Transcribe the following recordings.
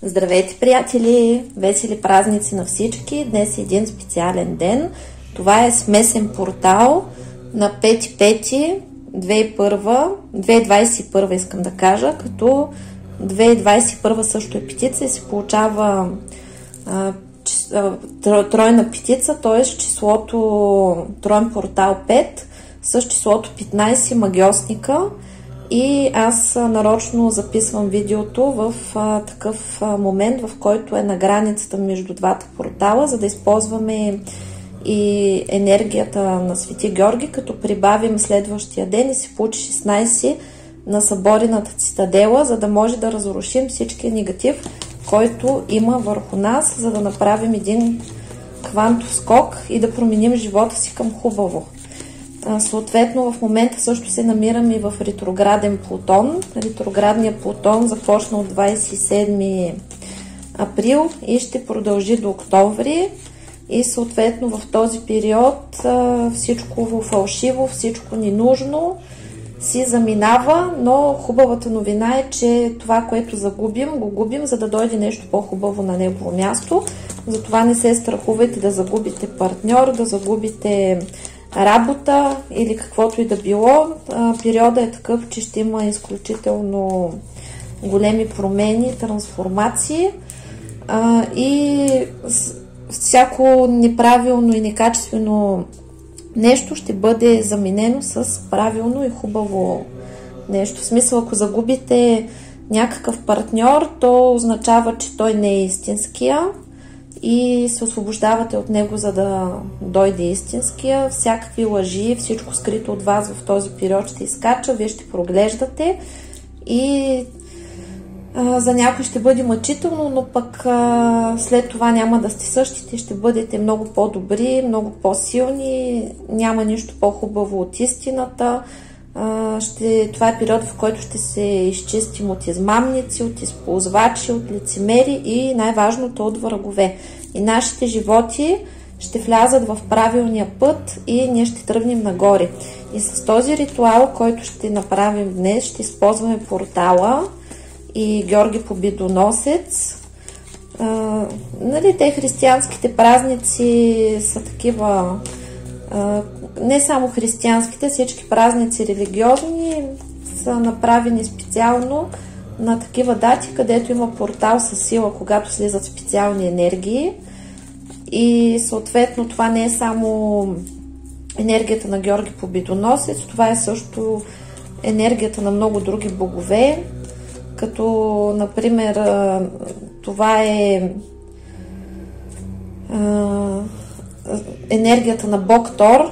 Здравейте, приятели! Весели празници на всички! Днес е един специален ден. Това е смесен портал на 5.5.2021, искам да кажа, като 2021 също е петица и се получава тройна петица, т.е. числото троен портал 5 с числото 15 магиосника. И аз нарочно записвам видеото в такъв момент, в който е на границата между двата портала, за да използваме и енергията на Свети Георги, като прибавим следващия ден и се получи 16 на съборената цитадела, за да може да разрушим всички негатив, който има върху нас, за да направим един квантов скок и да променим живота си към хубаво. Съответно, в момента също се намираме и в ретрограден Плутон. Ретроградният Плутон започна от 27 април и ще продължи до октомври. И съответно в този период всичко фалшиво, всичко ненужно си заминава, но хубавата новина е, че това, което загубим, го губим, за да дойде нещо по-хубаво на негово място. Затова не се страхувайте да загубите партньор, да загубите работа или каквото и да било. Периода е такъв, че ще има изключително големи промени, трансформации и всяко неправилно и некачествено нещо ще бъде заменено с правилно и хубаво нещо. В смисъл, ако загубите някакъв партньор, то означава, че той не е истинския и се освобождавате от него, за да дойде истинския. Всякакви лъжи, всичко скрито от вас в този период ще изкача, вие ще проглеждате и за някой ще бъде мъчително, но пък след това няма да сте същите, ще бъдете много по-добри, много по-силни, няма нищо по-хубаво от истината. Това е период, в който ще се изчистим от измамници, от използвачи, от лицемери и най-важното от врагове. И нашите животи ще влязат в правилния път и ние ще тръгнем нагоре. И с този ритуал, който ще направим днес, ще използваме портала и Георги Победоносец. Те християнските празници са такива, не само християнските, всички празници религиозни са направени специално на такива дати, където има портал със сила, когато слизат специални енергии. И съответно това не е само енергията на Георги Победоносец, това е също енергията на много други богове, като например това е енергията на бог Тор,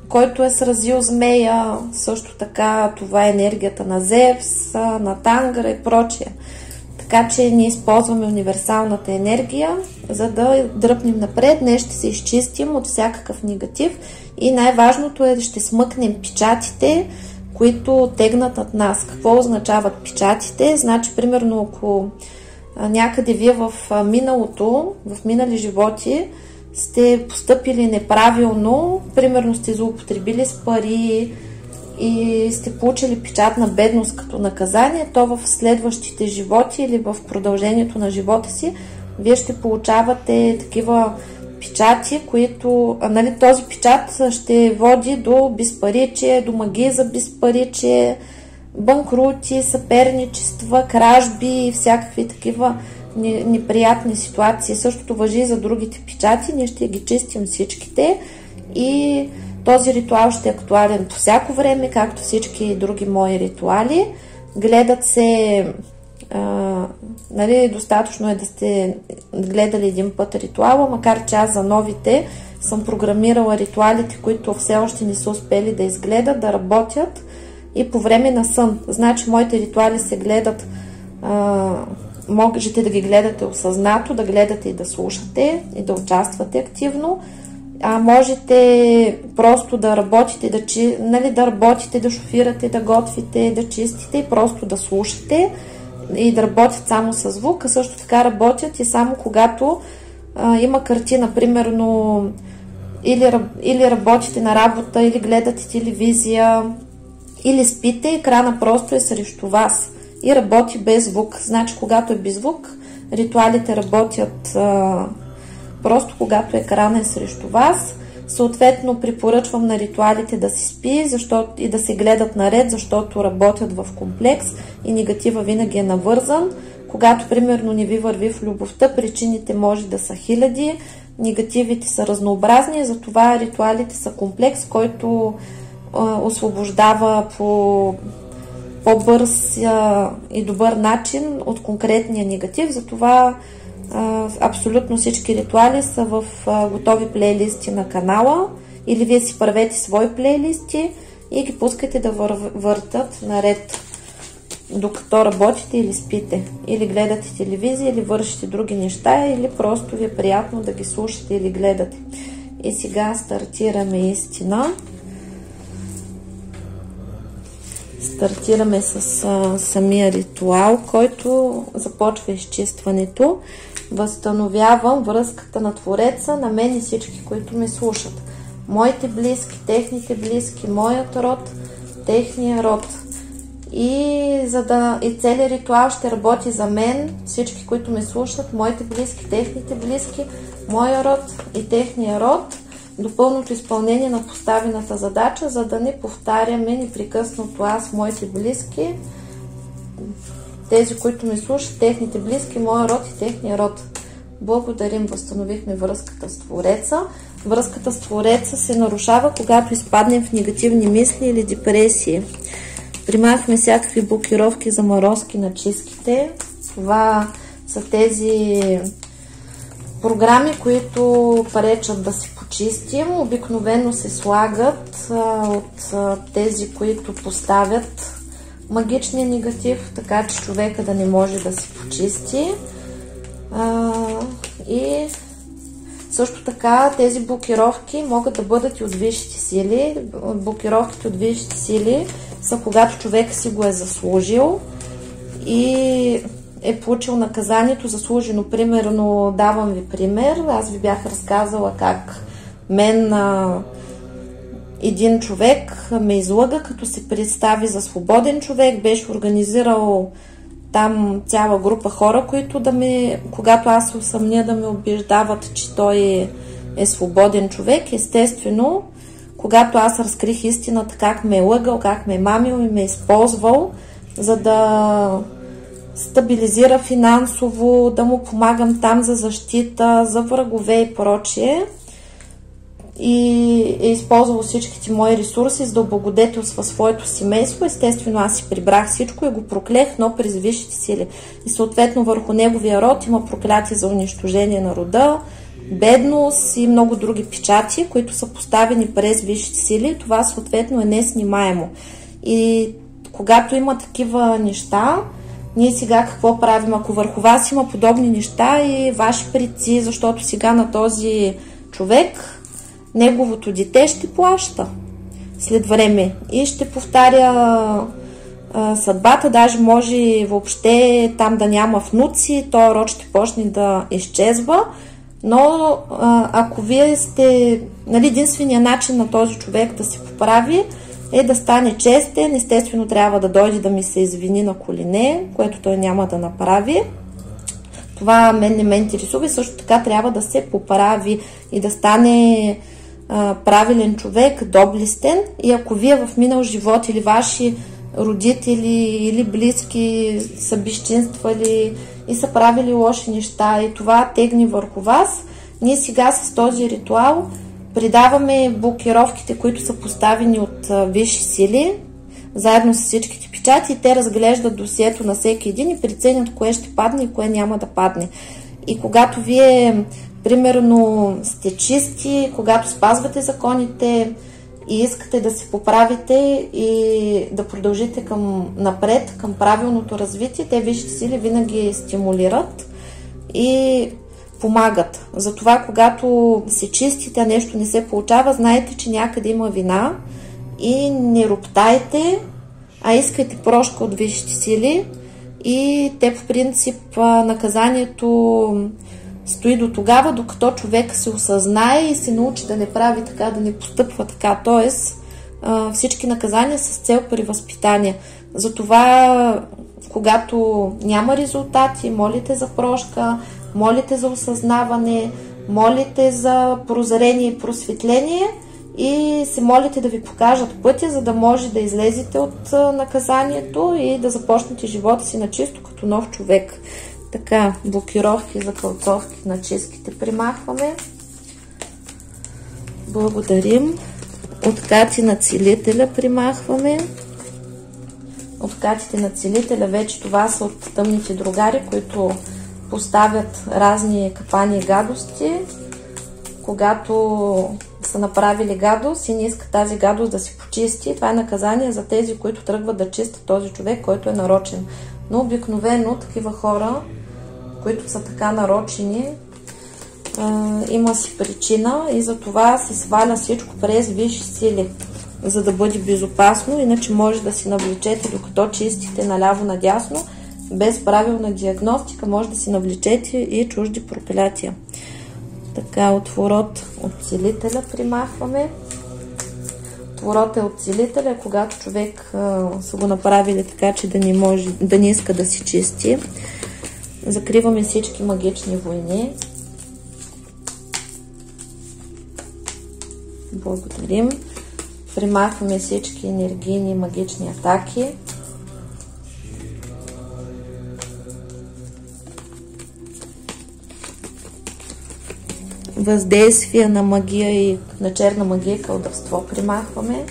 който е сразил змея, също така това е енергията на Зевс, на Тангра и прочее. Така че ние използваме универсалната енергия, за да дръпнем напред. Днес ще се изчистим от всякакъв негатив и най-важното е да ще смъкнем печатите, които тегнат над нас. Какво означават печатите? Значи, примерно, ако някъде вие в миналото, в минали животи, сте постъпили неправилно, примерно сте злоупотребили с пари и сте получили печат на бедност като наказание, то в следващите животи или в продължението на живота си, вие ще получавате такива печати, които, този печат ще води до безпаричие, до магия за безпаричие, банкрути, съперничества, кражби и всякакви такива неприятни ситуации. Същото важи и за другите печати. Ние ще ги чистим всичките и този ритуал ще е актуален по всяко време, както всички други мои ритуали. Гледат се, достатъчно е да сте гледали един път ритуала, макар че аз за новите съм програмирала ритуалите, които все още не са успели да изгледат, да работят и по време на сън. Значи моите ритуали се гледат, можете да ги гледате осъзнато, да гледате и да слушате и да участвате активно. Можете просто да работите, да работите, да шофирате, да готвите, да чистите и просто да слушате и да работят само с звук, а също така работят и само когато има картина, примерно или работите на работа, или гледате телевизия, или спите, екрана просто е срещу вас и работи без звук. Значи, когато е без звук, Ритуалите работят просто когато екрана е срещу вас. Съответно, препоръчвам на ритуалите да се спи и да се гледат наред, защото работят в комплекс и негатива винаги е навързан. Когато, примерно, не ви върви в любовта, причините може да са хиляди, негативите са разнообразни, затова ритуалите са комплекс, който освобождава по по-бърз и добър начин от конкретния негатив. Затова абсолютно всички ритуали са в готови плейлисти на канала, или вие си правете свои плейлисти и ги пускайте да въртат наред, докато работите или спите, или гледате телевизия, или вършите други неща, или просто ви е приятно да ги слушате или гледате. И сега стартираме истина. Стартираме с самия ритуал, който започва изчистването. Възстановявам връзката на Твореца на мен и всички, които ме слушат. Моите близки, техните близки, моят род, техния род. И целият ритуал ще работи за мен, всички, които ме слушат, моите близки, техните близки, моя род и техния род, до пълното изпълнение на поставената задача, за да не повтаряме непрекъснато аз, моите близки, тези, които ме слушат, техните близки, моя род и техния род. Благодарим, възстановихме връзката с Твореца. Връзката с Твореца се нарушава, когато изпаднем в негативни мисли или депресии. Примахме всякакви блокировки, заморозки на чистките. Това са тези програми, които пречат да се почистим. Обикновено се слагат от тези, които поставят магичния негатив, така че човека да не може да се почисти. И също така тези блокировки могат да бъдат и от висшите сили. Блокировките от висшите сили са когато човек си го е заслужил и е получил наказанието заслужено. Примерно, давам ви пример. Аз ви бях разказала как мен един човек ме излъга, като се представи за свободен човек, беше организирал там цяла група хора, които когато аз се усъмня, да ме убеждават, че той е свободен човек. Естествено, когато аз разкрих истината, как ме е лъгал, как ме е мамил и ме е използвал, за да стабилизира финансово, да му помагам там за защита, за врагове и прочие. И е използвал всичките мои ресурси, за да облагодетелства своето семейство. Естествено, аз си прибрах всичко и го проклех, но през висшите сили. И съответно върху неговия род има проклятие за унищожение на рода, бедност и много други печати, които са поставени през висшите сили. Това съответно е неснимаемо. И когато има такива неща, ние сега какво правим? Ако върху вас има подобни неща и ваши предци, защото сега на този човек неговото дете ще плаща след време и ще повтаря съдбата, даже може въобще там да няма внуци, този род ще почне да изчезва, но ако вие сте, единственият начин на този човек да се поправи е да стане честен. Естествено трябва да дойде да ми се извини на колене, което той няма да направи. Това мен не ме интересува и също така трябва да се поправи и да стане правилен човек, доблестен. И ако вие в минал живот или ваши родители или близки са безчинствали и са правили лоши неща и това тегне върху вас, ние сега с този ритуал придаваме блокировките, които са поставени от висши сили, заедно с всичките печати, и те разглеждат досието на всеки един и преценят кое ще падне и кое няма да падне. И когато вие примерно сте чисти, когато спазвате законите и искате да се поправите и да продължите напред, към правилното развитие, те висшите сили винаги стимулират и помагат. Затова, когато се чистите, а нещо не се получава, знаете, че някъде има вина и не роптайте, а искайте прошка от висшите сили и те по принцип наказанието стои до тогава, докато човек се осъзнае и се научи да не прави така, да не постъпва така. Тоест, всички наказания са с цел превъзпитание. Затова, когато няма резултати, молите за прошка, молите за осъзнаване, молите за прозрение и просветление и се молите да ви покажат пътя, за да може да излезете от наказанието и да започнете живота си на чисто като нов човек. Така, блокировки, закълцовки на чистките примахваме. Благодарим. Откати на целителя примахваме. Откатите на целителя, вече това са от тъмните другари, които поставят разни капани и гадости, когато са направили гадост и не искат тази гадост да се почисти. Това е наказание за тези, които тръгват да чистят този човек, който е нарочен. Но обикновено такива хора, които са така нарочени, има си причина и за това се сваля всичко през висши сили, за да бъде безопасно, иначе може да си навлечете, докато чистите наляво-надясно, без правилна диагностика, може да си навлечете и чужди проклятия. Така, отворот от целителя примахваме. Отворот е от целителя, когато човек са го направили така, че да не иска да си чисти. Закриваме всички магични войни. Благодарим. Примахваме всички енергийни и магични атаки. Въздействие на магия и на черна магия и кълдърство примахваме.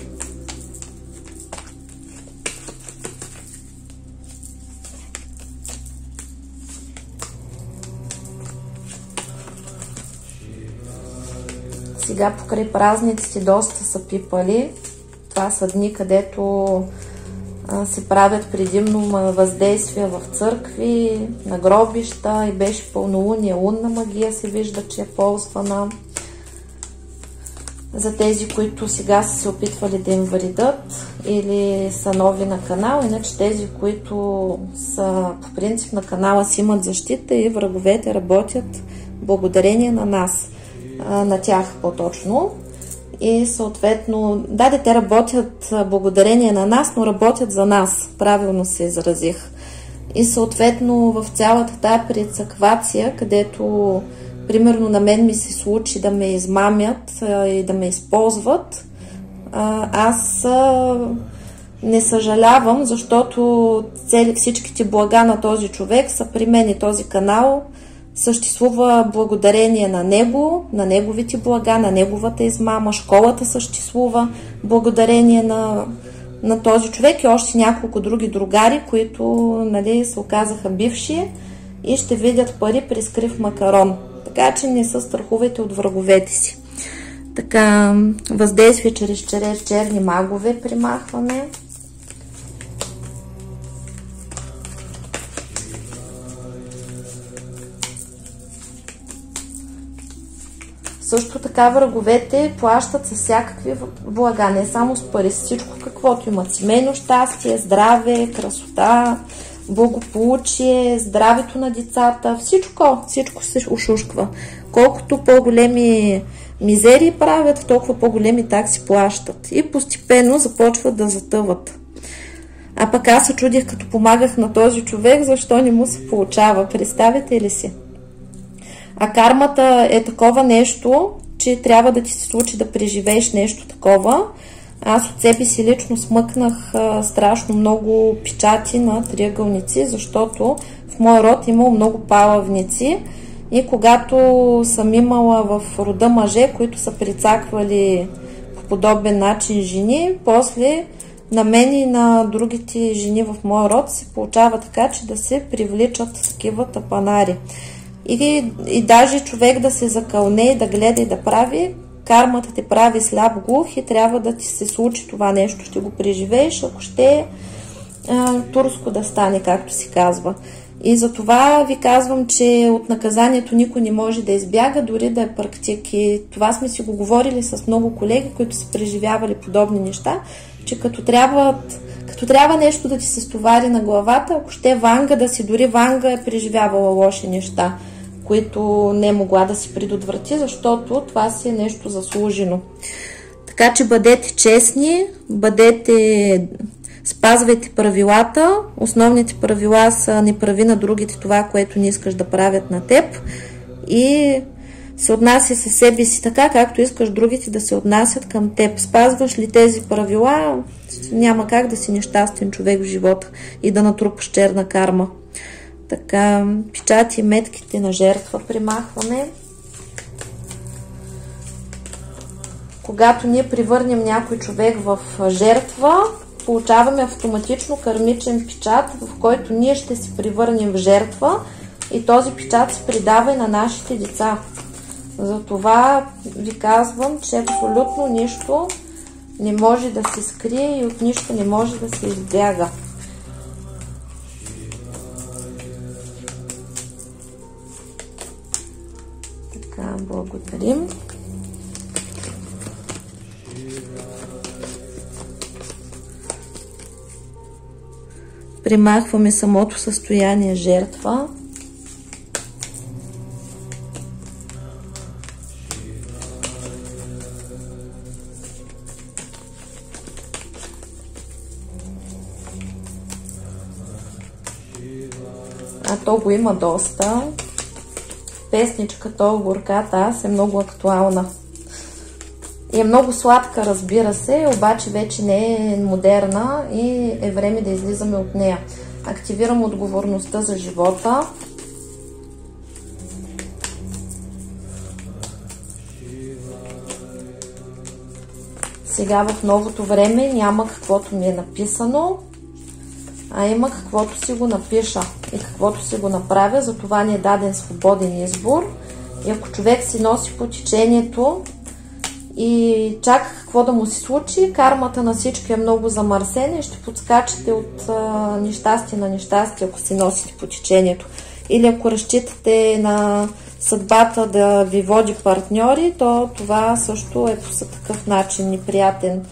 Сега покрай празниците доста са пипали. Това са дни, където се правят предимно въздействия в църкви, на гробища и беше пълнолуние, лунна магия се вижда, че е ползвана. За тези, които сега са се опитвали да им вредят или са нови на канал, иначе тези, които са по принцип на канала си имат защита и враговете работят благодарение на нас, на тях по-точно. И съответно, да, те работят благодарение на нас, но работят за нас. Правилно се изразих. И съответно в цялата тая прецаквация, където примерно на мен ми се случи да ме измамят и да ме използват, аз не съжалявам, защото всичките блага на този човек са при мен и този канал съществува благодарение на него, на неговите блага, на неговата измама. Школата съществува благодарение на този човек и още няколко други другари, които, нали, се оказаха бивши и ще видят пари при скрив макарон. Така че не се страхувайте от враговете си. Така, въздействие чрез черни магове примахваме. Също така враговете плащат с всякакви блага, не само с пари, с всичко каквото имат. Семейно щастие, здраве, красота, благополучие, здравето на децата, всичко се ушушква. Колкото по-големи мизерии правят, толкова по-големи такси плащат. И постепенно започват да затъват. А пък аз се чудих, като помагах на този човек, защо не му се получава. Представете ли си? А кармата е такова нещо, че трябва да ти се случи да преживееш нещо такова. Аз от себе си лично смъкнах страшно много печати на триъгълници, защото в моя род имало много палавници и когато съм имала в рода мъже, които са прицаквали по подобен начин жени, после на мен и на другите жени в моя род се получава така, че да се привличат такива тапанари. И даже човек да се закълне и да гледа и да прави, кармата те прави сляп глух и трябва да ти се случи това нещо. Ще го преживееш, ако ще е турско да стане, както се казва. И за това ви казвам, че от наказанието никой не може да избяга, дори да е практик. И това сме си го говорили с много колеги, които са преживявали подобни неща, че като трябва нещо да ти се стовари на главата, ако ще Ванга да си, дори Ванга е преживявала лоши неща, които не е могла да си предотврати, защото това си е нещо заслужено. Така че бъдете честни, Спазвайте правилата. Основните правила са: не прави на другите това, което не искаш да правят на теб, и се отнася със себе си така, както искаш другите да се отнасят към теб. Спазваш ли тези правила, няма как да си нещастен човек в живота и да натрупаш черна карма. Така, печати и метките на жертва примахваме. Когато ние привърнем някой човек в жертва, получаваме автоматично кармичен печат, в който ние ще се привърнем в жертва, и този печат се придава и на нашите деца. Затова ви казвам, че абсолютно нищо не може да се скрие и от нищо не може да се избяга. Така, благодарим. Примахваме самото състояние жертва. А то го има доста. Песничката "Горката аз" е много актуална. И е много сладка, разбира се, обаче вече не е модерна и е време да излизаме от нея. Активирам отговорността за живота. Сега в новото време няма каквото ми е написано, а има каквото си го напиша и каквото си го направя. За това ни е даден свободен избор. И ако човек си носи по течението и чака какво да му се случи, кармата на всички е много замърсена и ще подскачате от нещастие на нещастие, ако си носите по течението. Или ако разчитате на съдбата да ви води партньори, то това също е по такъв начин неприятен.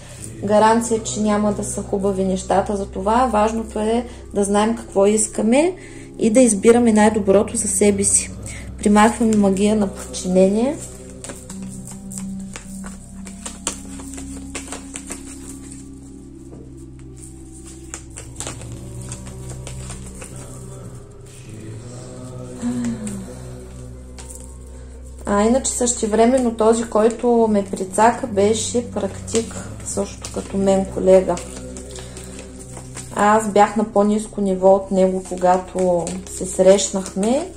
Гаранция, че няма да са хубави нещата. За това важното е да знаем какво искаме и да избираме най-доброто за себе си. Примахваме магия на подчинение. А иначе същевременно този, който ме прицака, беше практик, също като мен колега. Аз бях на по-ниско ниво от него, когато се срещнахме,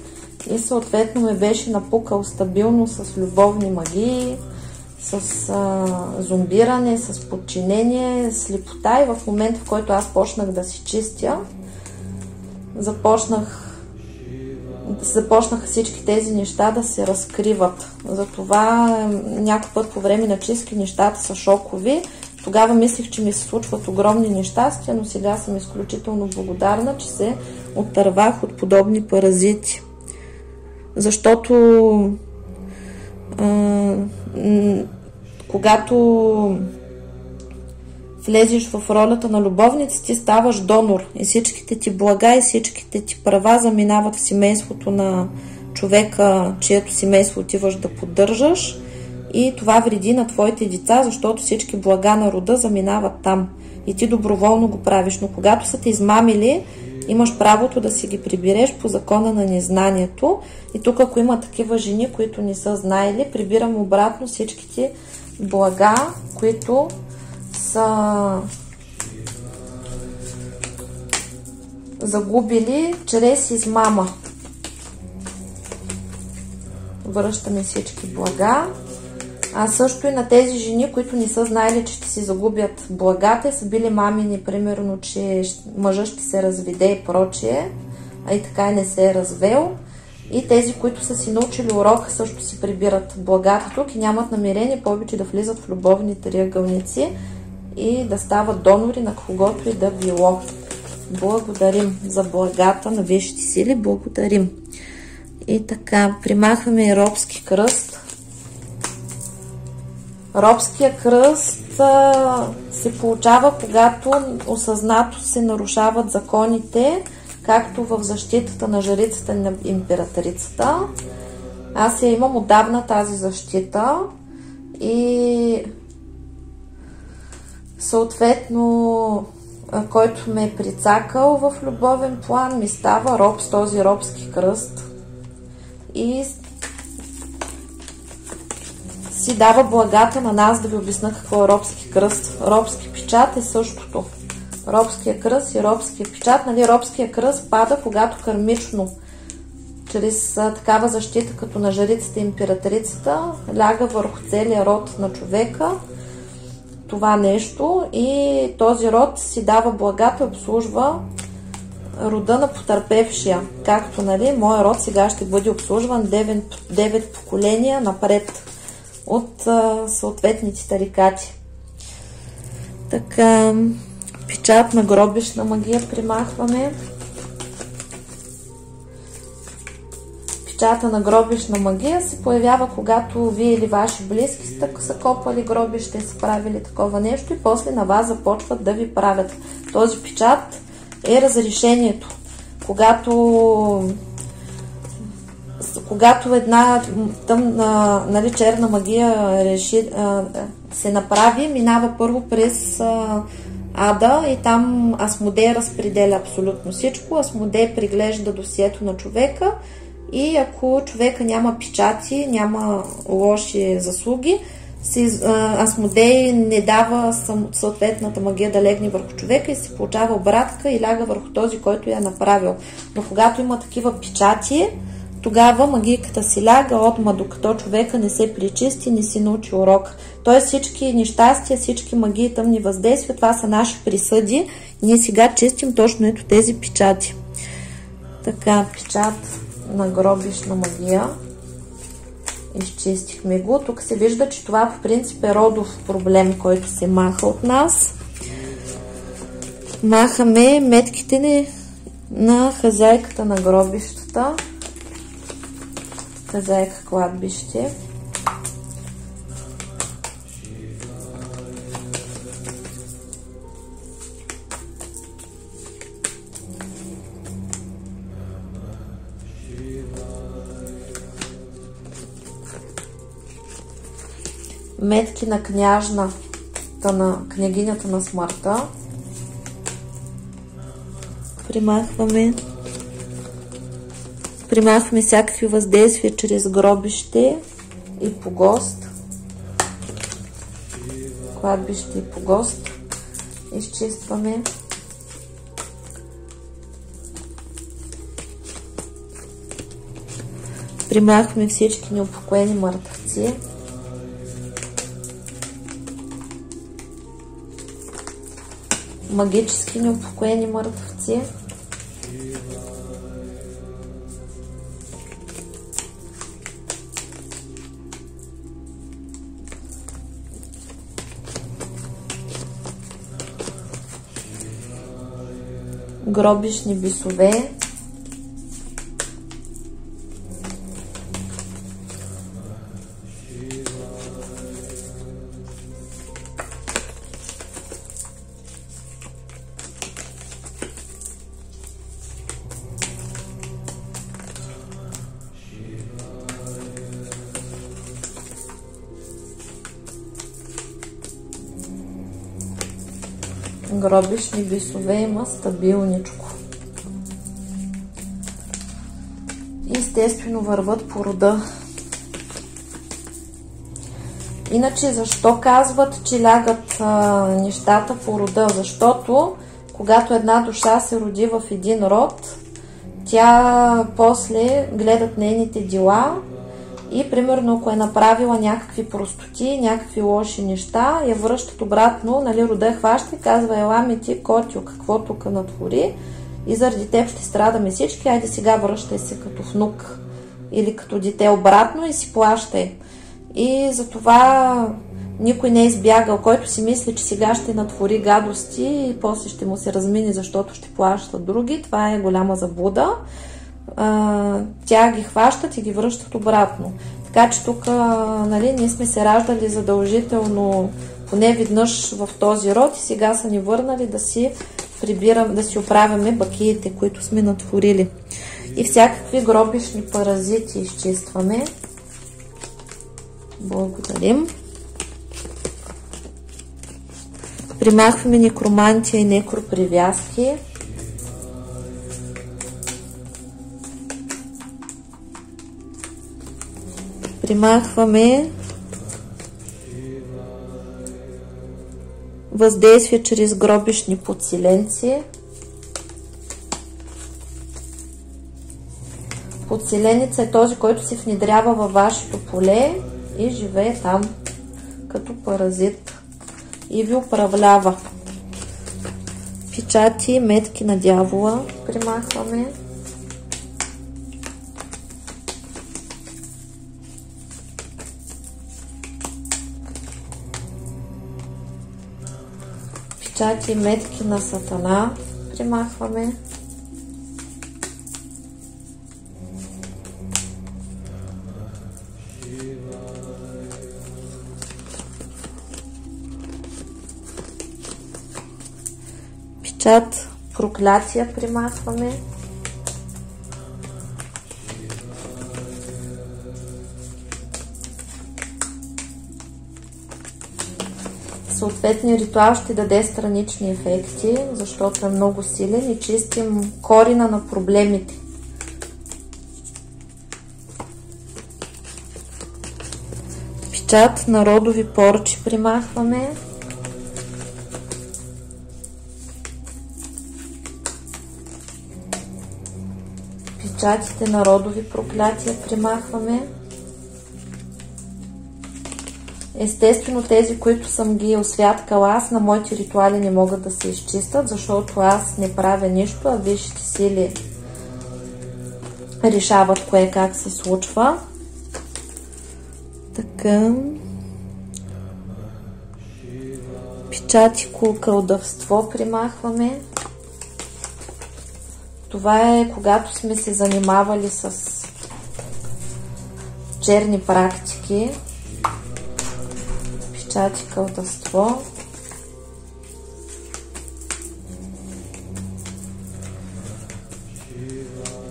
и съответно ме беше напукал стабилно с любовни магии, с зомбиране, с подчинение, слепота, и в момента, в който аз почнах да се чистя, започнаха всички тези неща да се разкриват. Затова някой път по време на чистки нещата са шокови. Тогава мислих, че ми се случват огромни нещастия, но сега съм изключително благодарна, че се отървах от подобни паразити. Защото когато влезеш в ролята на любовница, ти ставаш донор и всичките ти блага и всичките ти права заминават в семейството на човека, чието семейство отиваш да поддържаш, и това вреди на твоите деца, защото всички блага на рода заминават там и ти доброволно го правиш. Но когато са те измамили, имаш правото да си ги прибереш по закона на незнанието. И тук, ако има такива жени, които не са знаели, прибирам обратно всичките блага, които са загубили чрез измама. Връщаме всички блага. А също и на тези жени, които не са знаели, че ще си загубят благата, са били мамини, примерно, че мъжът ще се разведе и прочие, а и така и не се е развел. И тези, които са си научили урока, също си прибират благата тук и нямат намерение повече да влизат в любовни триъгълници и да стават донори на когото и да било. Благодарим за благата на висшите сили. Благодарим. И така, примахваме и робски кръст. Робския кръст се получава, когато осъзнато се нарушават законите, както в защитата на жрицата на императрицата. Аз я имам отдавна тази защита и съответно който ме е прицакал в любовен план, ми става роб с този робски кръст и си дава благата на нас. Да ви обясня какво е робски кръст. Робски печат е същото. Робския кръст и робския печат. Нали, робския кръст пада, когато кармично, чрез такава защита, като на жрицата и императрицата, ляга върху целия род на човека това нещо и този род си дава благата и обслужва рода на потърпевшия. Както, нали, моя род сега ще бъде обслужван 9 поколения напред от съответните тарикати. Така, печат на гробищна магия примахваме. Печата на гробищна магия се появява, когато вие или ваши близки са копали гробище, са правили такова нещо и после на вас започват да ви правят. Този печат е разрешението. Когато една тъмна, нали, черна магия се направи, минава първо през Ада и там Асмодей разпределя абсолютно всичко. Асмодей приглежда досието на човека и ако човека няма печати, няма лоши заслуги, Асмодей не дава съответната магия да легне върху човека и се получава обратка и ляга върху този, който я е направил. Но когато има такива печати, тогава магийката си ляга отма, докато човека не се причисти, не си научи урок. Тоест всички нещастия, всички магии, тъмни въздействия, това са наши присъди. Ние сега чистим точно ето тези печати. Така, печат на гробищна магия. Изчистихме го. Тук се вижда, че това в принцип е родов проблем, който се маха от нас. Махаме метките на хазяйката на гробищата. Хазяйка кладбище. Метки на княгинята на смъртта. Примахваме всякакви въздействия чрез гробище и погост. Кладбище и погост. Изчистваме. Примахваме всички неупокоени мъртвци. Магически неупокоени мъртвци. Гробищни бисове. Гробищни бисове има стабилничко. Естествено върват по рода. Иначе защо казват, че лягат нещата по рода? Защото когато една душа се роди в един род, тя после гледат нейните дела и примерно ако е направила някакви простоти, някакви лоши неща, я връщат обратно, нали, рода я хваща и казва: ела ми ти, котио, какво тук натвори и заради теб ще страдаме всички, айде сега връщай се като внук или като дете обратно и си плащай. И затова никой не е избягал, който си мисли, че сега ще натвори гадости и после ще му се размине, защото ще плащат други. Това е голяма заблуда. Тя ги хващат и ги връщат обратно. Така че тук, нали, ние сме се раждали задължително поне веднъж в този род и сега са ни върнали да си оправяме бакиите, които сме натворили. И всякакви гробищни паразити изчистваме. Благодарим. Примахваме некромантия и некропривязки. Примахваме въздействие чрез гробищни подселенци. Подселенец е този, който се внедрява във вашето поле и живее там като паразит и ви управлява. Печати, метки на дявола примахваме. Печати и метки на Сатана примахваме. Печат проклятия примахваме. Съответният ритуал ще даде странични ефекти, защото е много силен и чистим корена на проблемите. Печат на родови порчи примахваме. Печатите на родови проклятия примахваме. Естествено, тези, които съм ги освяткала аз, на моите ритуали не могат да се изчистят, защото аз не правя нищо, а висшите сили решават кое как се случва. Така. Печати колдовство примахваме. Това е когато сме се занимавали с черни практики. Печати колдовство.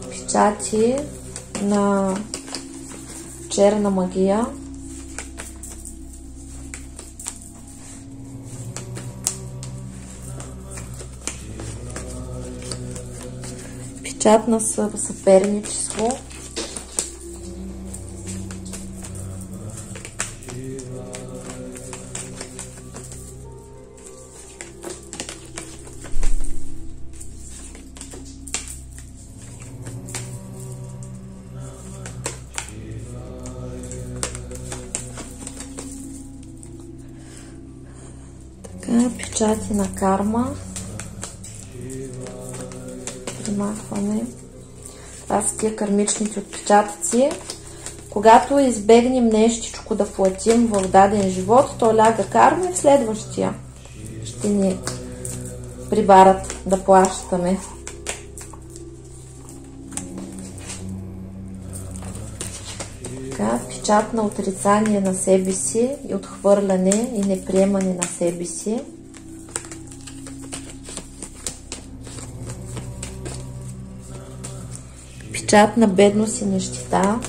Печати на черна магия. Печат на съперничество. Печати на карма. Примахваме. Това са тия кармичните отпечатъци. Когато избегнем нещичко да платим в даден живот, то ляга карма и в следващия ще ни прибарат да плащаме. Така, печат на отрицание на себе си и отхвърляне и неприемане на себе си. Печат на бедност и нищета.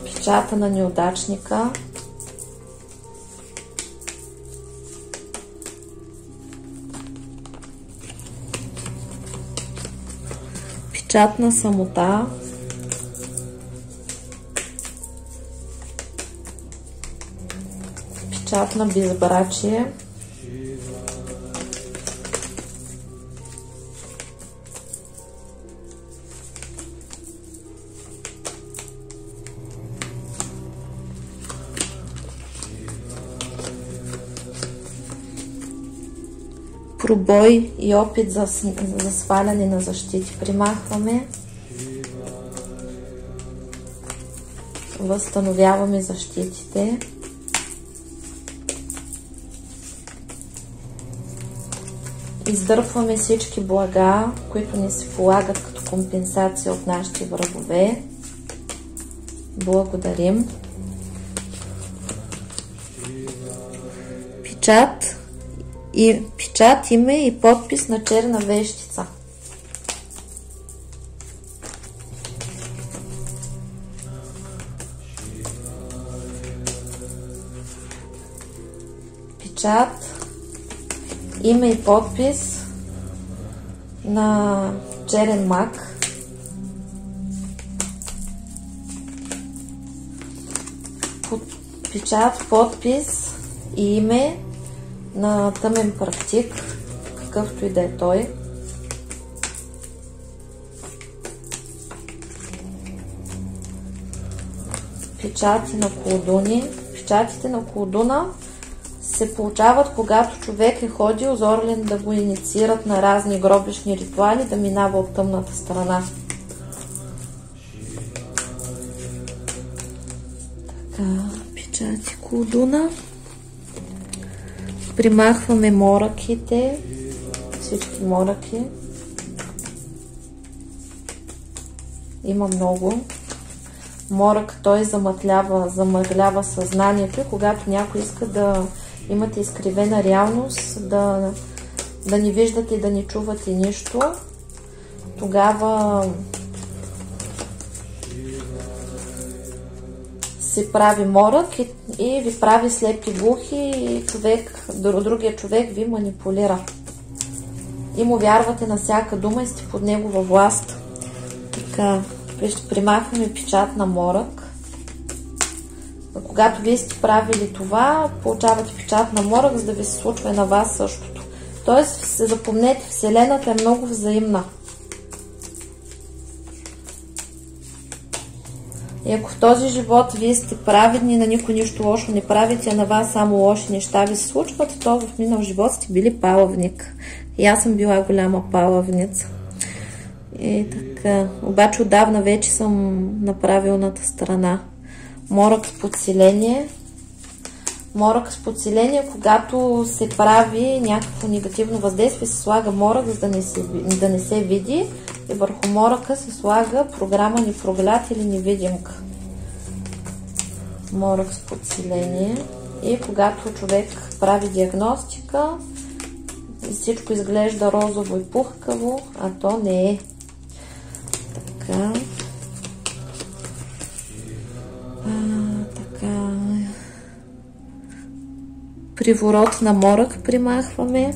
Печата на неудачника. Печат на самота. Печат на безбрачие. Пробой и опит за сваляне на защити примахваме. Възстановяваме защитите. Издърпваме всички блага, които ни се полагат като компенсация от нашите врагове. Благодарим. Печат, име и подпис на черна вещица. печат, име и подпис на черен мак. Печат, подпис и име на тъмен практик, какъвто и да е той. Печати на колдуни. Печатите на колдуна се получават, когато човек е ходил за Орлин да го инициират на разни гробищни ритуали, да минава от тъмната страна. Така, печати колдуна. Примахваме моръките, всички моръки. Има много. Морък, той замъглява съзнанието и когато някой иска да имате изкривена реалност, да не виждате и да не чувате нищо, тогава се прави морък и ви прави слепи глухи и другия човек ви манипулира. И му вярвате на всяка дума и сте под негова власт. Така, ще примахваме печат на морък. Когато вие сте правили това, получавате печат на морък, за да ви се случва и на вас същото. Тоест, се запомнете, Вселената е много взаимна. И ако в този живот вие сте праведни, на никой нищо лошо не правите, а на вас само лоши неща ви се случват, то в минал живот сте били палавник. И аз съм била голяма палавница. И така, обаче отдавна вече съм на правилната страна. Морък с подсиление. Морък с подсиление, когато се прави някакво негативно въздействие, се слага морък, за да не се види, и върху моръка се слага програма непроглед или невидимка. Морък с подсиление. И когато човек прави диагностика, всичко изглежда розово и пухкаво, а то не е. Така. Така. Приворот на морък примахваме.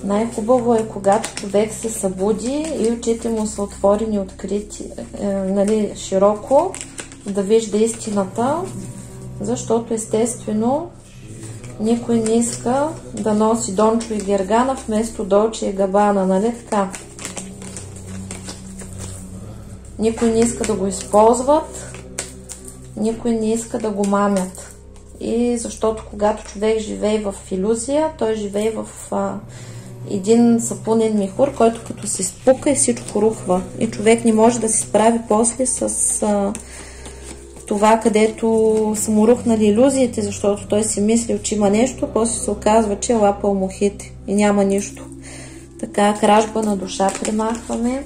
Най-хубаво е, когато човек се събуди и очите му са отворени, открити, широко, да вижда истината, защото естествено никой не иска да носи Дончо и Гергана вместо Долче и Габана, нали така? Никой не иска да го използват, никой не иска да го мамят. И защото когато човек живее в илюзия, той живее в един сапунен михур, който като се спука и всичко рухва. И човек не може да се справи после с това, където са му рухнали илюзиите, защото той си мислил, че има нещо, после се оказва, че е лапал мухите и няма нищо. Така, кражба на душа примахваме.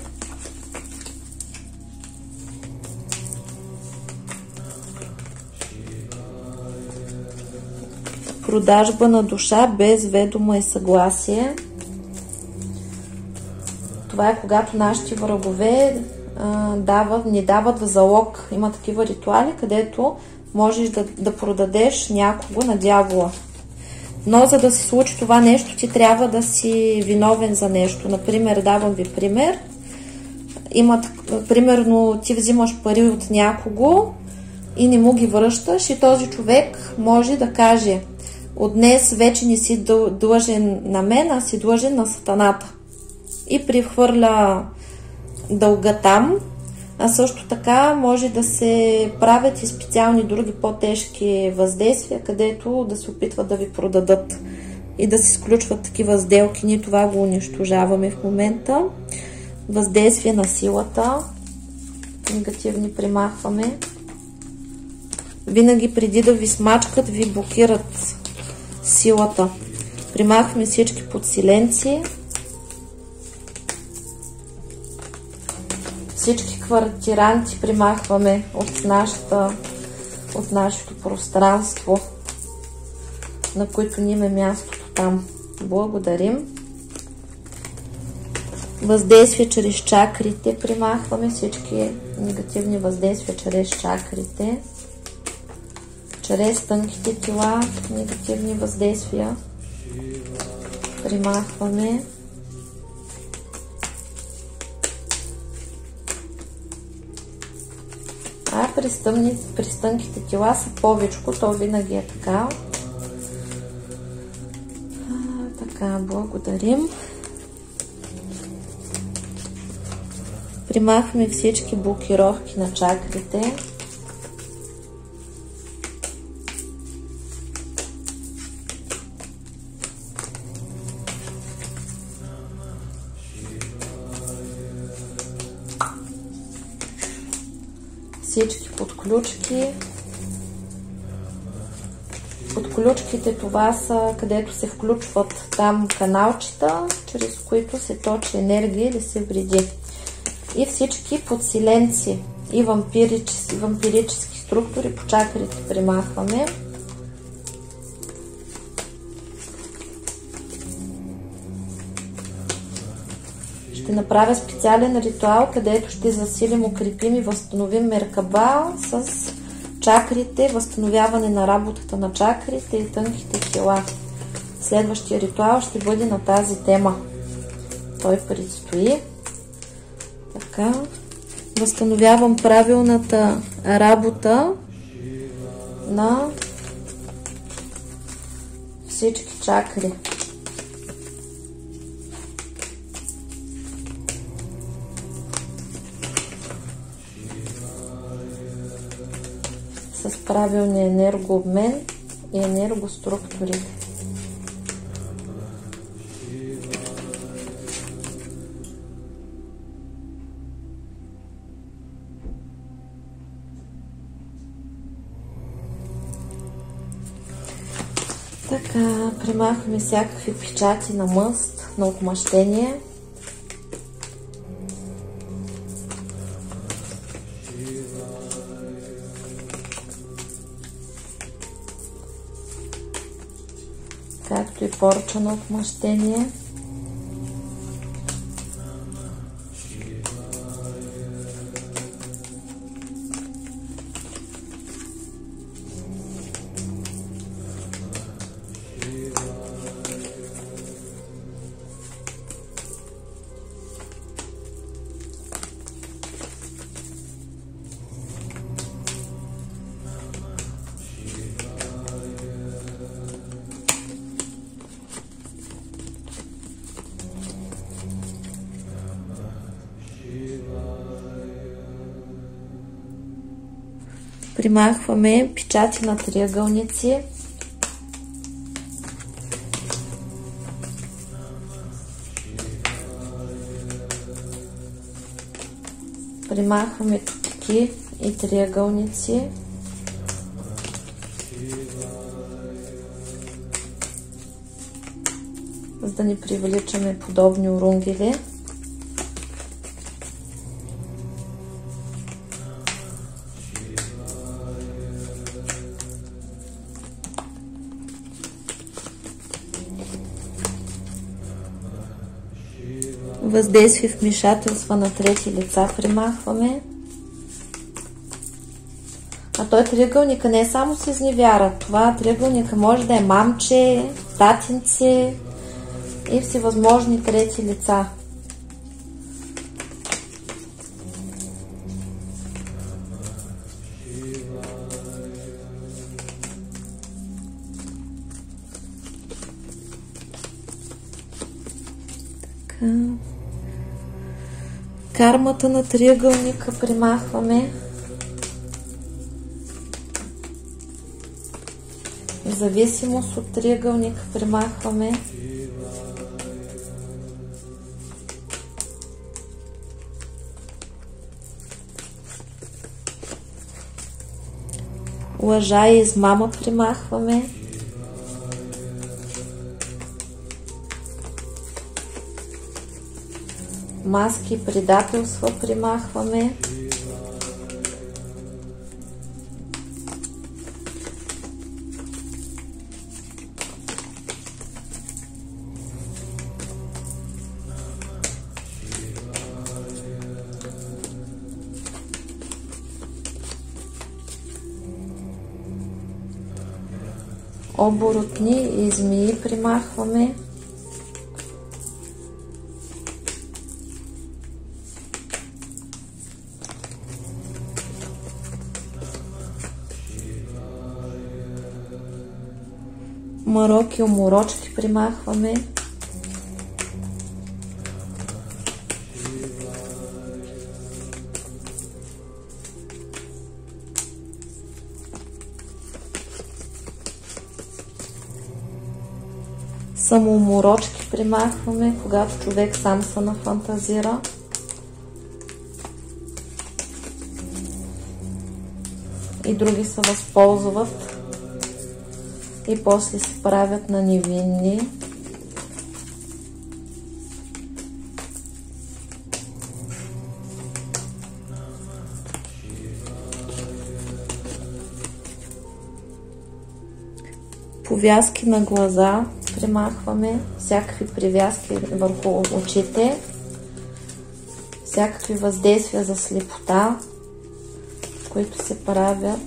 Продажба на душа без ведомо и съгласие. Това е когато нашите врагове ни дават в залог. Има такива ритуали, където можеш да продадеш някого на дявола. Но за да се случи това нещо, ти трябва да си виновен за нещо. Например, давам ви пример. Примерно, ти взимаш пари от някого и не му ги връщаш и този човек може да каже: от днес вече не си длъжен на мен, а си длъжен на сатаната. И прехвърля дълга там, а също така може да се правят и специални други по-тежки въздействия, където да се опитват да ви продадат и да се сключват такива сделки. Ние това го унищожаваме в момента. Въздействие на силата. Негативни примахваме. Винаги преди да ви смачкат, ви блокират силата. Примахваме всички подсиленци. Всички квартиранти примахваме от нашето пространство, на които ни има мястото там. Благодарим. Въздействие чрез чакрите. Примахваме всички негативни въздействия чрез чакрите. Чрез тънките тела, негативни въздействия. Примахваме. А при тънките тела са повечко, то винаги е така. Така, благодарим. Примахваме всички блокировки на чакрите. Всички подключки. Подключките това са, където се включват там каналчета, чрез които се точи енергия или се вреди. И всички подсиленци и вампирически структури по чакрите примахваме. Ще направя специален ритуал, където ще засилим, укрепим и възстановим Меркаба с чакрите, възстановяване на работата на чакрите и тънките тела. Следващия ритуал ще бъде на тази тема. Той предстои. Така, възстановявам правилната работа на всички чакри. С правилния енергообмен и енергоструктури. Така, примахваме всякакви печати на мъст, на отмъщение. Както и порча на отмъщение. Примахваме печати на триъгълници. Примахваме тупики и триъгълници. За да не привличаме подобни урунгели. Въздействие, вмешателства на трети лица примахваме. А той триъгълника не е само с изневяра. Това триъгълника може да е мамче, татинци и всевъзможни трети лица. Така. Кармата на триъгълника примахваме. Зависимост от триъгълника примахваме. Лъжа и измама примахваме. маски и предателства примахваме. Оборотни и змии примахваме. Мороки, уморочки примахваме. Самоуморочки примахваме, когато човек сам се нафантазира. И други се възползват и после се правят на невинни. Повязки на глаза примахваме, всякакви привязки върху очите, всякакви въздействия за слепота, които се правят.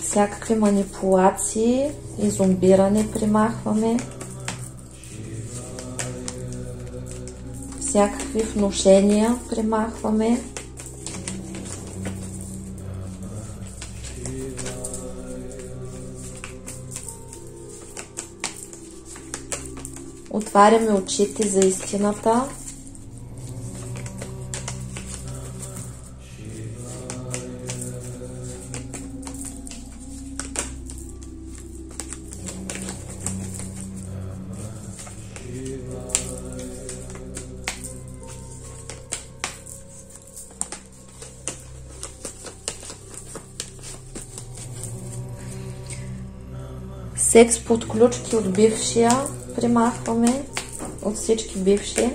Всякакви манипулации и зомбиране примахваме. Всякакви внушения примахваме. Отваряме очите за истината. Секс под ключки от бившия примахваме, от всички бивши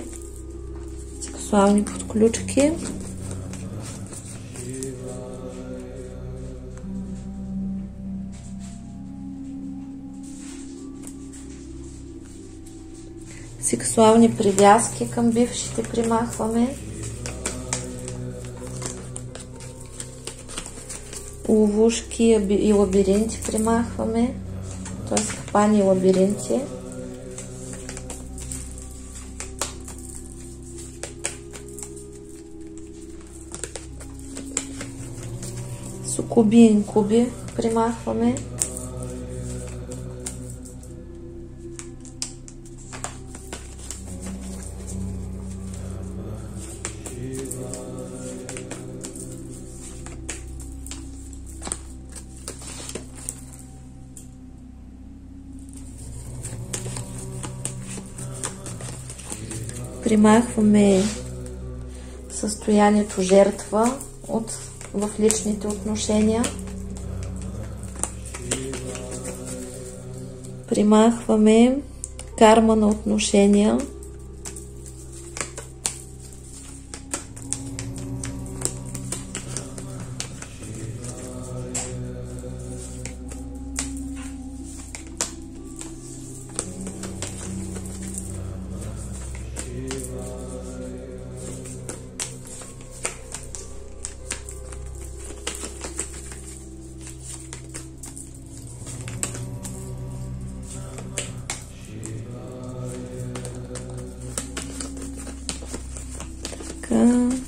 сексуални подключки. Сексуални привязки към бившите примахваме. Ловушки и лабиринти примахваме, т.е. капани и лабиринти. Сукуби и инкуби примахваме. Примахваме състоянието жертва в личните отношения. Примахваме карма на отношения.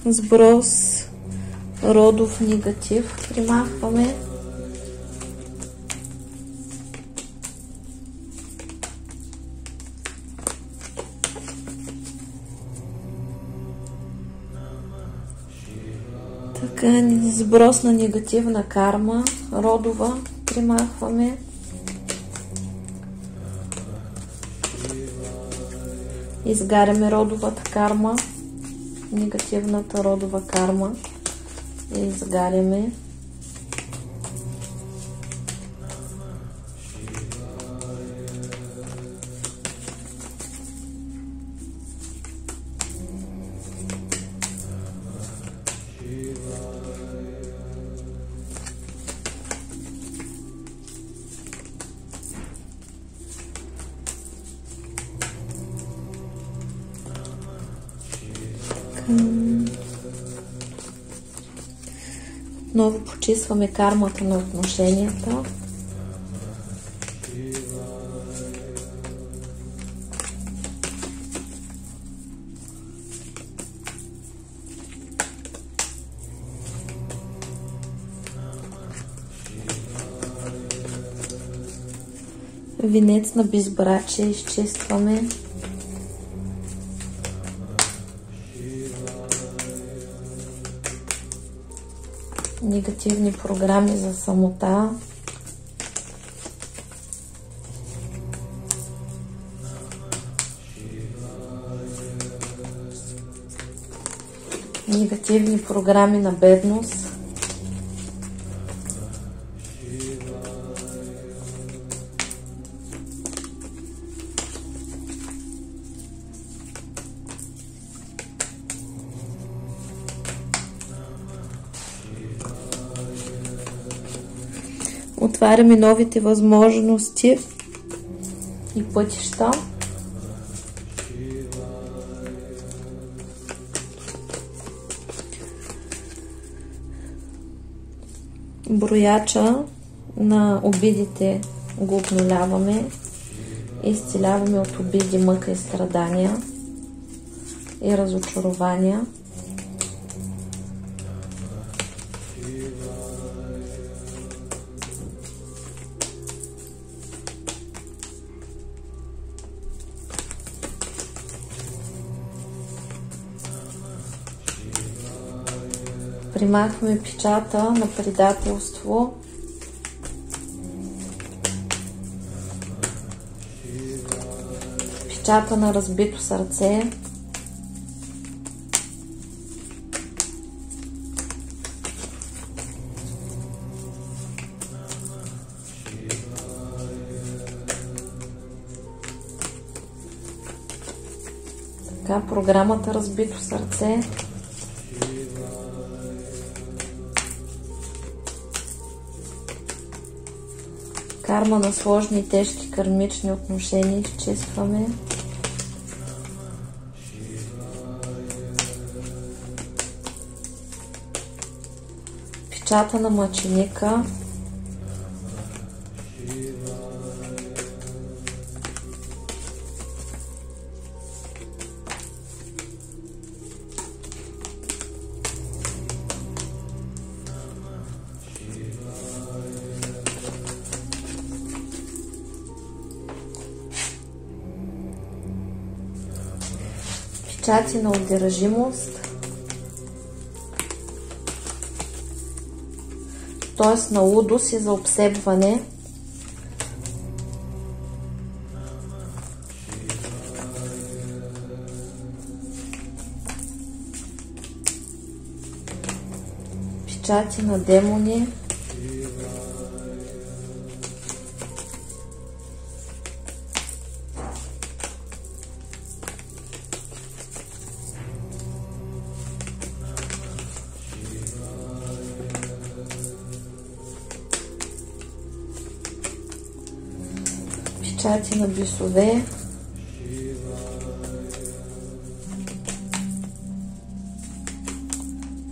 Сброс родов негатив примахваме. Така, сброс на негативна карма родова примахваме. Изгаряме родовата карма, негативната родова карма. Изгаряме. Отново почистваме кармата на отношенията. Венец на безбрачие изчистваме. Негативни програми за самота. Негативни програми на бедност. Отваряме новите възможности и пътища. Брояча на обидите го обнуляваме. Изцеляваме от обиди, мъка и страдания и разочарования. Примахваме печата на предателство. Печата на разбито сърце. Така, програмата разбито сърце. Карма на сложни и тежки кармични отношения изчистваме. Печата на мъченика. Печати на одержимост, т.е. на лудост и за обсебване. Печати на демони. Печати на бесове.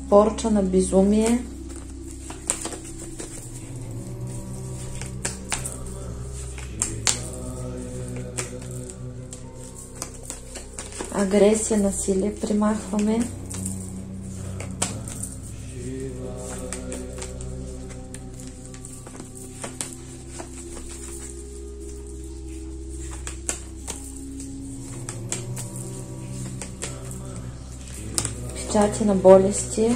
Порча на безумие. Агресия, насилие примахваме. Печати на болести.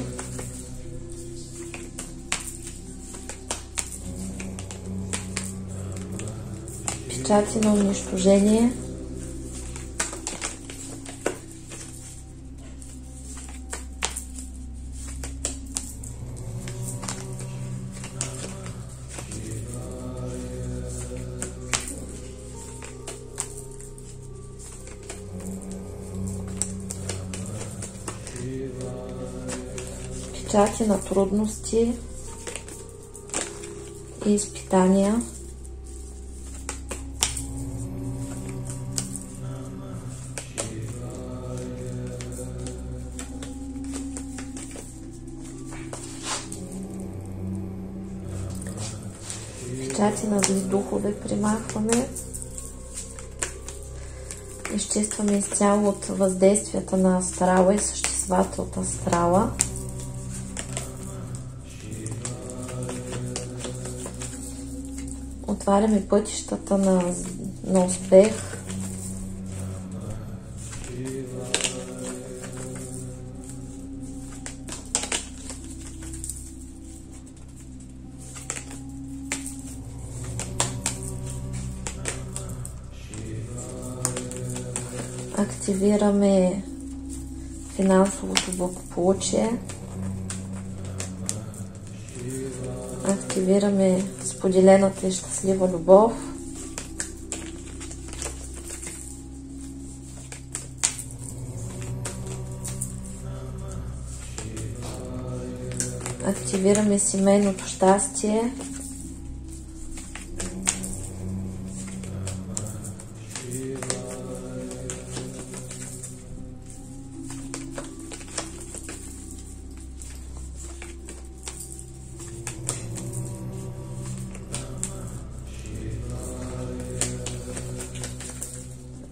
Печати на унищожение. печати на трудности и изпитания. Печати на зли духове примахваме. Изчистваме изцяло от въздействията на астрала и съществата от астрала. Отваряме пътищата на успех. Активираме финансовото благополучие. Активираме споделената и щастлива любов. Активираме семейното щастие.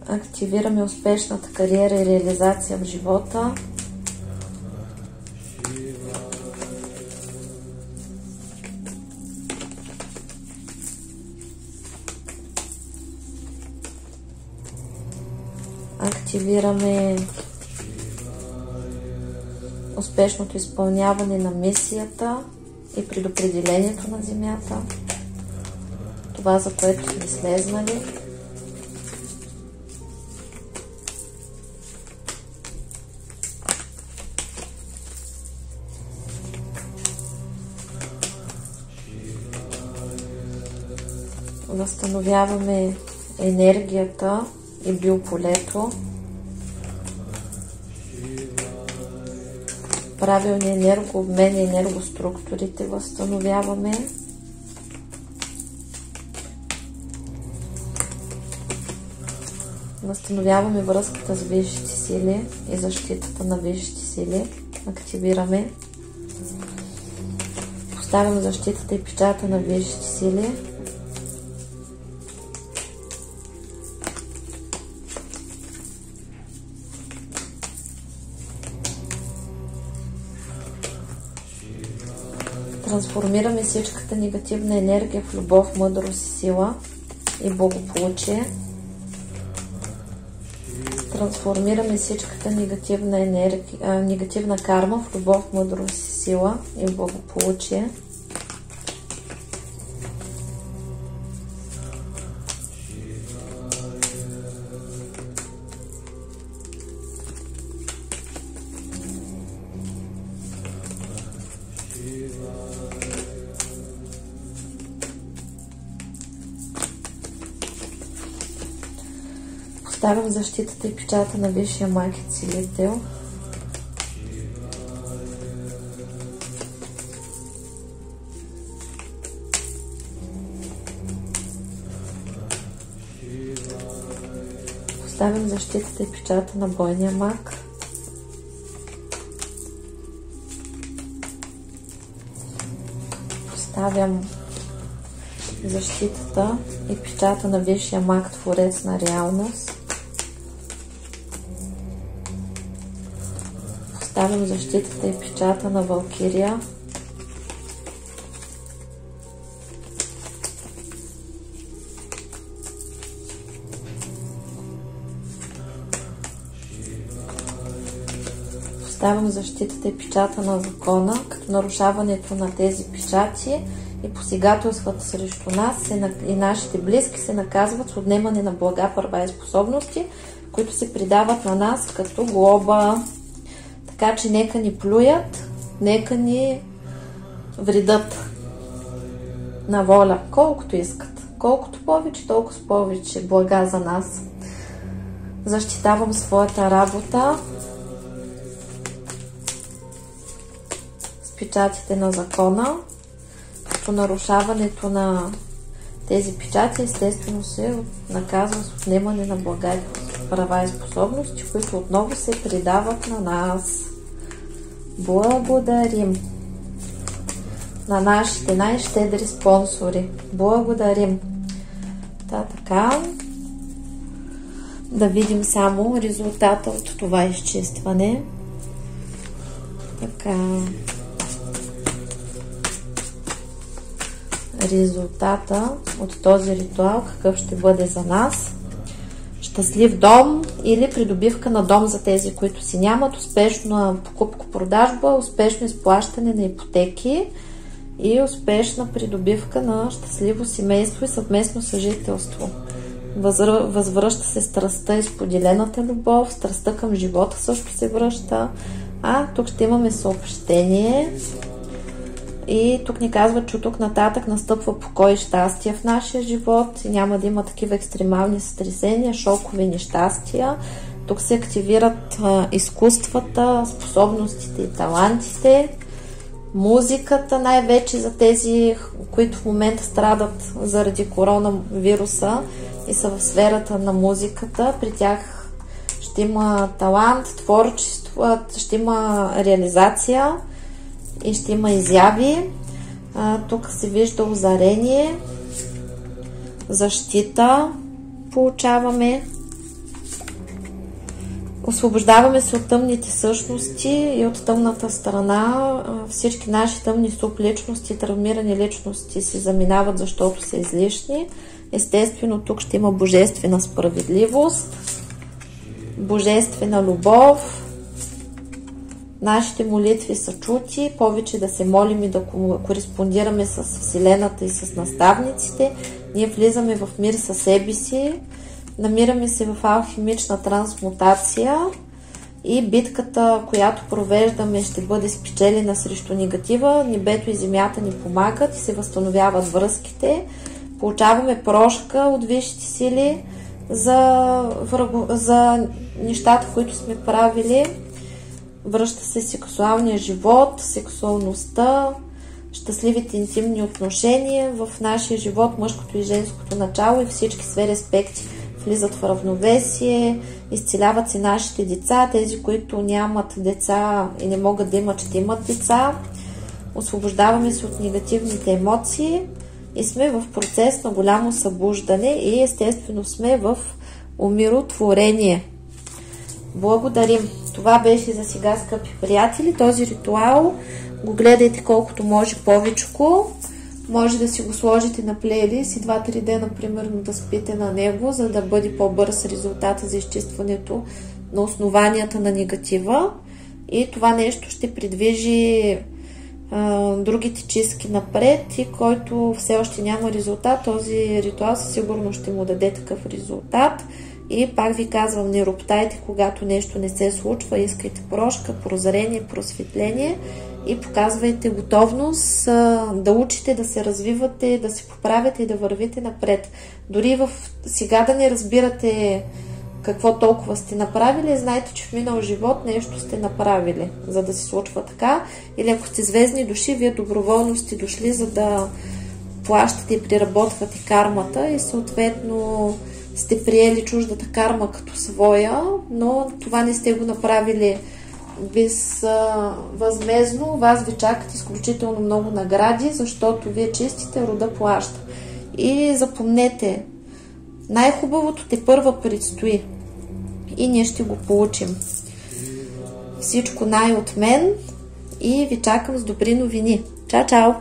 Активираме успешната кариера и реализация в живота. Активираме успешното изпълняване на мисията и предопределението на Земята. Това, за което сме слезнали. Възстановяваме енергията и биополето. Правилния енергообмен и енергоструктурите възстановяваме. Възстановяваме връзката с висшите сили и защитата на висшите сили. Активираме. Поставям защитата и печата на висшите сили. Трансформираме всичката негативна енергия в любов, мъдрост, сила и благополучие. Трансформираме всичката негативна карма в любов, мъдрост, сила и благополучие. Поставям защитата и печата на Висшия маг и Целител. Поставям защитата и печата на Бойния маг. Поставям защитата и печата на Висшия маг, Творец на реалност. Поставям защитата и печата на Валкирия. Поставям защитата и печата на Закона, като нарушаването на тези печати и посегателствата срещу нас и нашите близки се наказват с отнемане на блага, права и способности, които се придават на нас като глоба. Така че нека ни плюят, нека ни вредят на воля, колкото искат. Колкото повече, толкова повече блага за нас. Защитавам своята работа с печатите на закона. По нарушаването на тези печати естествено се наказва с отнемане на блага и права и способности, които отново се придават на нас. Благодарим на нашите най-щедри спонсори. Благодарим. Така. Да видим само резултата от това изчистване. Така. Резултата от този ритуал какъв ще бъде за нас. Щастлив дом или придобивка на дом за тези, които си нямат, успешна покупко-продажба, успешно изплащане на ипотеки и успешна придобивка на щастливо семейство и съвместно съжителство. Възвръща се страстта и споделената любов, страстта към живота също се връща. Тук ще имаме съобщение. И тук ни казва, че от тук нататък настъпва покой и щастие в нашия живот и няма да има такива екстремални сътресения, шокови нещастия. Тук се активират изкуствата, способностите и талантите, музиката, най-вече за тези, които в момента страдат заради коронавируса и са в сферата на музиката. При тях ще има талант, творчество, ще има реализация и ще има изяви. Тук се вижда озарение, защита получаваме. Освобождаваме се от тъмните същности и от тъмната страна. Всички наши тъмни субличности, травмирани личности се заминават, защото са излишни. Естествено, тук ще има божествена справедливост, божествена любов. Нашите молитви са чути, повече да се молим и да кореспондираме с Вселената и с наставниците. Ние влизаме в мир със себе си, намираме се в алхимична трансмутация и битката, която провеждаме, ще бъде спечелена срещу негатива. Небето и земята ни помагат и се възстановяват връзките. Получаваме прошка от висшите сили за нещата, които сме правили. Връща се сексуалния живот, сексуалността, щастливите интимни отношения в нашия живот, мъжкото и женското начало и всички сфери аспекти влизат в равновесие, изцеляват се нашите деца, тези, които нямат деца и не могат да имат, ще имат деца. Освобождаваме се от негативните емоции и сме в процес на голямо събуждане и естествено сме в умиротворение. Благодарим! Това беше за сега, скъпи приятели. Този ритуал го гледайте колкото може повечко. Може да си го сложите на плейлист и 2-3 дена, примерно, да спите на него, за да бъде по-бърз резултата за изчистването на основанията на негатива. И това нещо ще придвижи другите чистки напред и който все още няма резултат, този ритуал със сигурност ще му даде такъв резултат. И пак ви казвам, не роптайте, когато нещо не се случва, искайте прошка, прозрение, просветление и показвайте готовност да учите, да се развивате, да се поправяте и да вървите напред. Дори сега да не разбирате какво толкова сте направили, знайте, че в минал живот нещо сте направили, за да се случва така. Или ако сте звездни души, вие доброволно сте дошли, за да плащате и преработвате кармата и съответно сте приели чуждата карма като своя, но това не сте го направили безвъзмездно. Вас ви чакат изключително много награди, защото вие чистите, рода плаща. И запомнете, най-хубавото тепърва предстои и ние ще го получим. Всичко най от мен и ви чакам с добри новини. Чао, чао!